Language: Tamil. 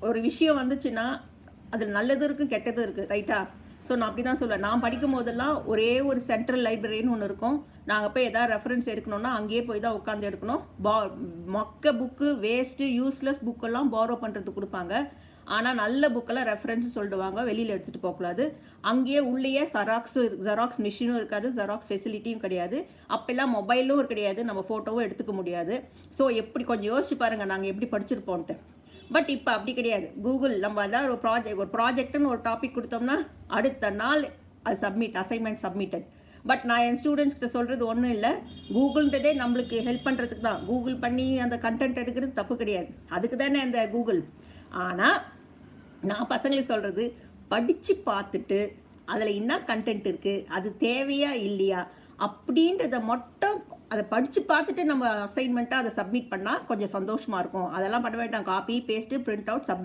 ஒரு விஷயம் வந்துச்சுன்னா அதில் நல்லதும் இருக்குது கெட்டதும் இருக்குது, ரைட்டா? ஸோ நான் அப்படி தான் சொல்லுவேன். நான் படிக்கும் போதெல்லாம் ஒரே ஒரு சென்ட்ரல் லைப்ரரின்னு ஒன்று இருக்கும். நாங்கள் போய் எதாவது ரெஃபரன்ஸ் எடுக்கணும்னா அங்கேயே போய் தான் உட்காந்து எடுக்கணும். மொக்க புக்கு, வேஸ்ட்டு, யூஸ்லெஸ் புக்கெல்லாம் பாரோ பண்ணுறதுக்கு கொடுப்பாங்க. ஆனால் நல்ல புக்கெல்லாம் ரெஃபரன்ஸ் சொல்லிடுவாங்க, வெளியில் எடுத்துகிட்டு போகக்கூடாது. அங்கேயே உள்ளேயே ஜெராக்ஸ் மிஷினும் இருக்காது, ஜெராக்ஸ் ஃபெசிலிட்டியும் கிடையாது. அப்போல்லாம் மொபைலும் கிடையாது, நம்ம ஃபோட்டோவும் எடுத்துக்க முடியாது. ஸோ எப்படி கொஞ்சம் யோசிச்சு பாருங்கள் நாங்கள் எப்படி படிச்சிருப்போன்ட்டு. பட் இப்போ அப்படி கிடையாது. கூகுள் நம்ம ஏதாவது ஒரு ப்ராஜெக்ட்னு ஒரு டாபிக் கொடுத்தோம்னா அடுத்த நாள் அது அசைன்மெண்ட் சப்மிட்டட். பட் நான் என் ஸ்டூடெண்ட்ஸ் கிட்ட சொல்கிறது ஒன்றும் இல்லை, கூகுள்ன்றதே நம்மளுக்கு ஹெல்ப் பண்ணுறதுக்கு தான். கூகுள் பண்ணி அந்த கண்டென்ட் எடுக்கிறது தப்பு கிடையாது, அதுக்கு தானே அந்த கூகுள். ஆனால் நான் பசங்களுக்கு சொல்கிறது, படித்து பார்த்துட்டு அதில் என்ன கண்டென்ட் இருக்குது, அது தேவையா இல்லையா அப்படின்றத மட்டும் அதை படித்து பார்த்துட்டு நம்ம அசைன்மெண்ட்டாக அதை சப்மிட் பண்ணால் கொஞ்சம் சந்தோஷமாக இருக்கும். அதெல்லாம் பண்ண வேண்டாம், copy paste print out submit.